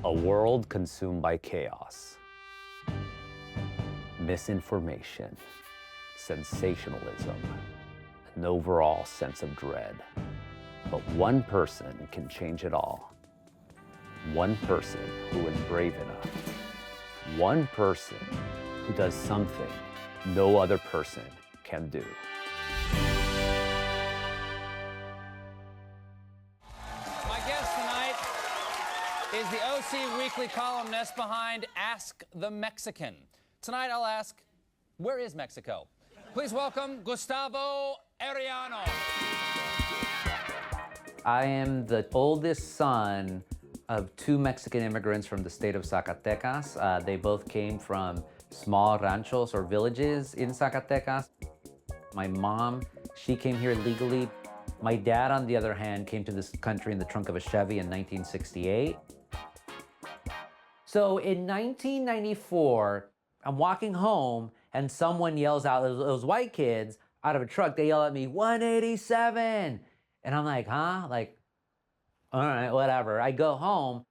A world consumed by chaos, misinformation, sensationalism, an overall sense of dread. But one person can change it all. One person who is brave enough. One person who does something no other person can do. My guest tonight is the OC Weekly columnist behind Ask the Mexican. Tonight I'll ask, where is Mexico? Please welcome Gustavo Arellano. I am the oldest son of two Mexican immigrants from the state of Zacatecas. They both came from small ranchos or villages in Zacatecas. My mom, she came here legally. My dad, on the other hand, came to this country in the trunk of a Chevy in 1968. So in 1994, I'm walking home and someone yells out, those white kids out of a truck, they yell at me, 187. And I'm like, huh? Like, all right, whatever. I go home.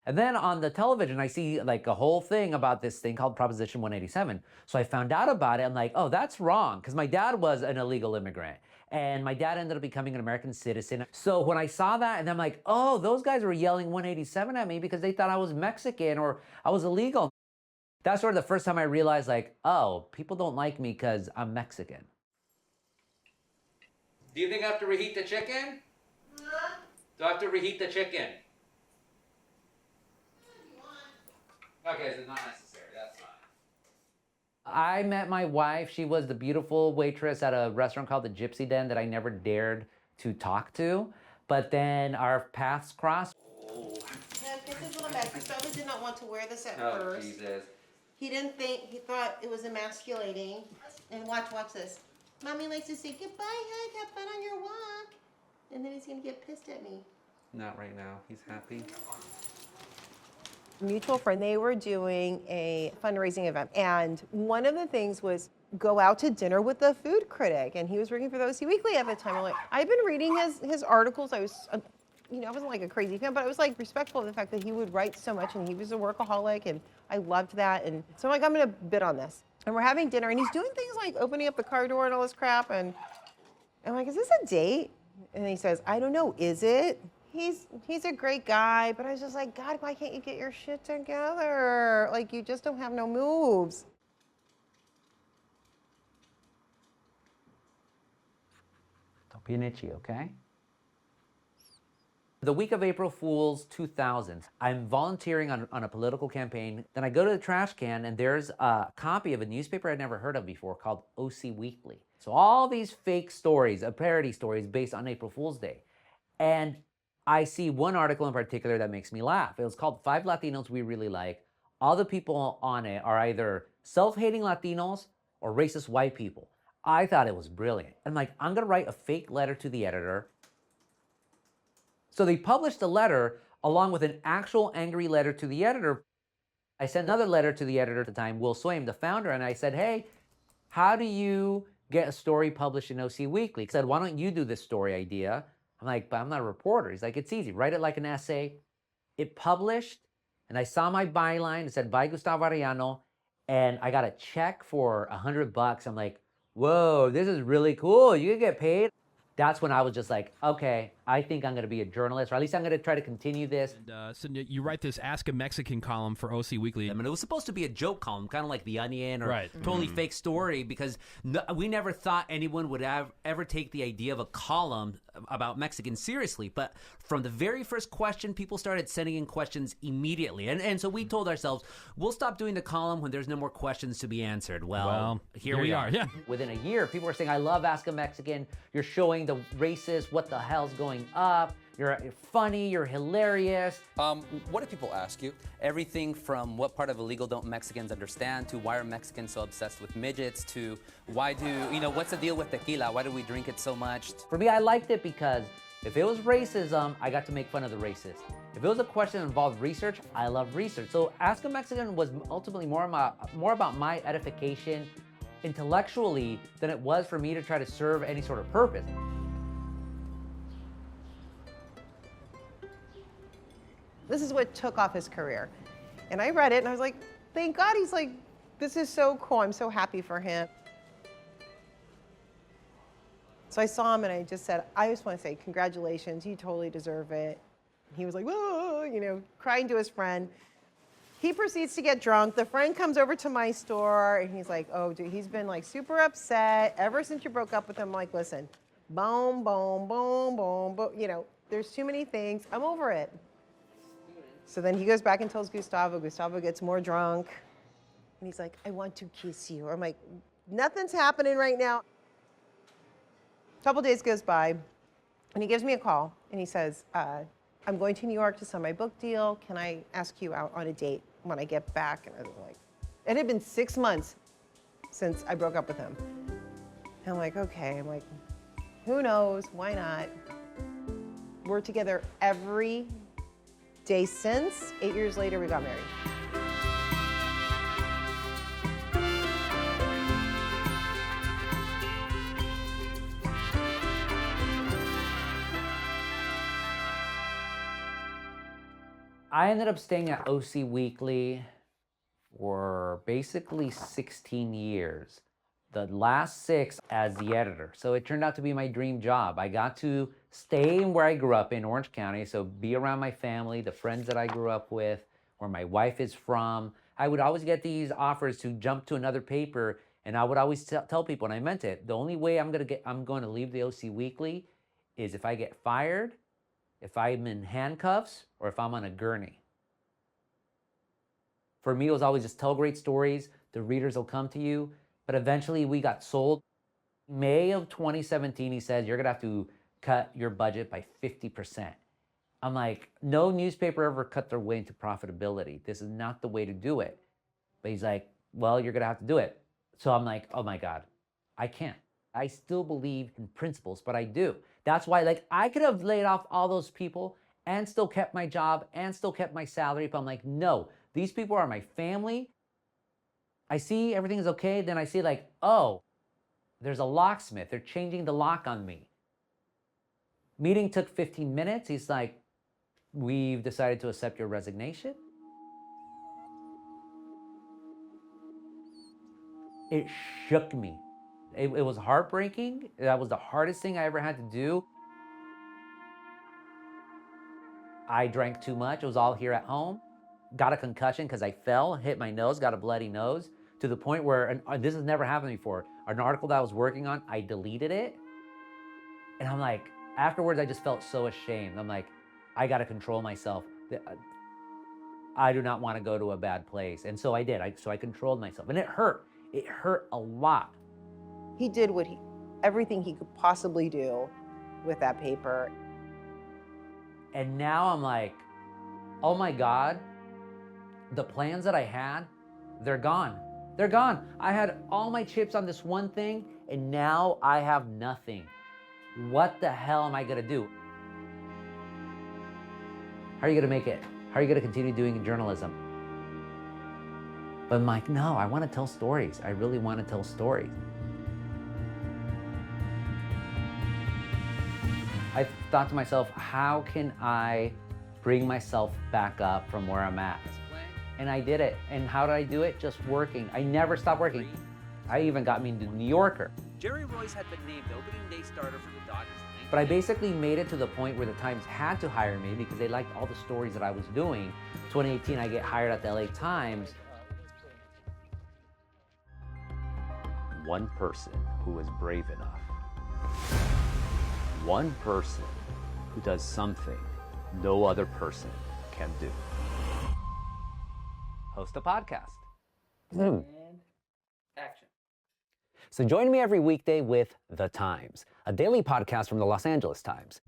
And then on the television, I see like a whole thing about this thing called Proposition 187. So I found out about it. I'm like, oh, that's wrong. Because my dad was an illegal immigrant. And my dad ended up becoming an American citizen. So when I saw that, and I'm like, oh, those guys were yelling 187 at me because they thought I was Mexican or I was illegal. That's sort of the first time I realized, like, oh, people don't like me because I'm Mexican. Do you think I have to reheat the chicken? Huh? Do I have to reheat the chicken? Okay, so not necessary, that's fine. I met my wife. She was the beautiful waitress at a restaurant called the Gypsy Den that I never dared to talk to. But then our paths crossed. Oh. Yeah, this is a little messy. Gustavo did not want to wear this at Oh, first. Jesus. He thought it was emasculating. And watch this. Mommy likes to say, goodbye, hug, have fun on your walk. And then he's gonna get pissed at me. Not right now, he's happy. Mutual friend, they were doing a fundraising event. And one of the things was go out to dinner with the food critic. And he was working for the OC Weekly at the time. I'm like, I've been reading his articles. I was, I wasn't like a crazy fan, but I was like respectful of the fact that he would write so much and he was a workaholic and I loved that. And so I'm like, I'm gonna bid on this. And we're having dinner and he's doing things like opening up the car door and all this crap. And I'm like, is this a date? And he says, I don't know, is it? He's a great guy, but I was just like, God, why can't you get your shit together? Like, you just don't have no moves. Don't be an itchy, okay? The week of April Fool's 2000, I'm volunteering on a political campaign. Then I go to the trash can and there's a copy of a newspaper I'd never heard of before called OC Weekly. So all these fake stories, parody stories based on April Fool's Day. And I see one article in particular that makes me laugh. It was called 5 Latinos We Really Like. All the people on it are either self-hating Latinos or racist white people. I thought it was brilliant. I'm like, I'm gonna write a fake letter to the editor. So they published a letter along with an actual angry letter to the editor. I sent another letter to the editor at the time, Will Swaim, the founder, and I said, hey, how do you get a story published in OC Weekly? He said, why don't you do this story idea? I'm like, but I'm not a reporter. He's like, it's easy, write it like an essay. It published, and I saw my byline, it said, by Gustavo Arellano, and I got a check for $100. I'm like, whoa, this is really cool, you can get paid. That's when I was just like, okay, I think I'm going to be a journalist, or at least I'm going to try to continue this. And, so you write this Ask a Mexican column for OC Weekly. I mean, it was supposed to be a joke column, kind of like The Onion or totally fake story, because we never thought anyone would ever take the idea of a column about Mexicans seriously. But from the very first question, people started sending in questions immediately. And so we told ourselves, we'll stop doing the column when there's no more questions to be answered. Well here we are. Yeah. Within a year, people were saying, I love Ask a Mexican. You're showing the racist, what the hell's going up. You're funny, you're hilarious. What do people ask you? Everything from what part of illegal don't Mexicans understand to why are Mexicans so obsessed with midgets to why do, what's the deal with tequila? Why do we drink it so much? For me, I liked it because if it was racism, I got to make fun of the racist. If it was a question that involved research, I love research. So Ask a Mexican was ultimately more about my edification intellectually than it was for me to try to serve any sort of purpose. This is what took off his career. And I read it and I was like, thank God. He's like, this is so cool. I'm so happy for him. So I saw him and I just said, I just want to say congratulations. You totally deserve it. He was like, whoa, you know, crying to his friend. He proceeds to get drunk. The friend comes over to my store and he's like, oh, dude, he's been like super upset ever since you broke up with him. I'm like, listen, boom, boom, boom, boom, boom. You know, there's too many things. I'm over it. So then he goes back and tells Gustavo. Gustavo gets more drunk. And he's like, I want to kiss you. I'm like, nothing's happening right now. A couple days goes by and he gives me a call and he says, I'm going to New York to sign my book deal. Can I ask you out on a date when I get back? And I was like, it had been 6 months since I broke up with him. And I'm like, okay. I'm like, who knows? Why not? We're together every day since. 8 years later, we got married. I ended up staying at OC Weekly for basically 16 years. The last 6 as the editor. So it turned out to be my dream job. I got to stay where I grew up in Orange County, so be around my family, the friends that I grew up with, where my wife is from. I would always get these offers to jump to another paper, and I would always tell people, and I meant it, the only way I'm going to leave the OC Weekly is if I get fired, if I'm in handcuffs, or if I'm on a gurney. For me, it was always just tell great stories. The readers will come to you. But eventually we got sold. May of 2017, he says, you're gonna have to cut your budget by 50%. I'm like, no newspaper ever cut their way into profitability. This is not the way to do it. But he's like, well, you're gonna have to do it. So I'm like, oh my God, I can't. I still believe in principles, but I do. That's why, like, I could have laid off all those people and still kept my job and still kept my salary, but I'm like, no, these people are my family. I see everything is okay, then I see like, oh, there's a locksmith. They're changing the lock on me. Meeting took 15 minutes. He's like, we've decided to accept your resignation. It shook me. It was heartbreaking. That was the hardest thing I ever had to do. I drank too much. It was all here at home. Got a concussion because I fell, hit my nose, got a bloody nose, to the point where, and this has never happened before, an article that I was working on, I deleted it. And I'm like, afterwards, I just felt so ashamed. I'm like, I got to control myself. I do not want to go to a bad place. And so I did. So I controlled myself. And it hurt. It hurt a lot. He did everything he could possibly do with that paper. And now I'm like, oh my God, the plans that I had, they're gone. They're gone. I had all my chips on this one thing, and now I have nothing. What the hell am I gonna do? How are you gonna make it? How are you gonna continue doing journalism? But I'm like, no, I wanna tell stories. I really wanna tell stories. I thought to myself, how can I bring myself back up from where I'm at? And I did it. And how did I do it? Just working. I never stopped working. I even got me to New Yorker. Jerry Royce had been named opening day starter for the Dodgers. But I basically made it to the point where the Times had to hire me because they liked all the stories that I was doing. 2018, I get hired at the LA Times. One person who is brave enough. One person who does something no other person can do. Host a podcast. And action. So join me every weekday with The Times, a daily podcast from the Los Angeles Times.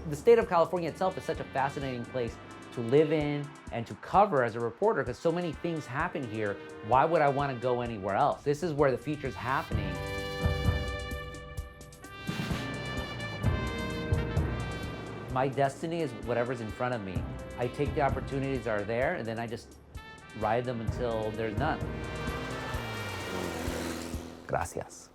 The state of California itself is such a fascinating place to live in and to cover as a reporter because so many things happen here. Why would I want to go anywhere else? This is where the feature's happening. My destiny is whatever's in front of me. I take the opportunities that are there and then I just ride them until there's none. Gracias.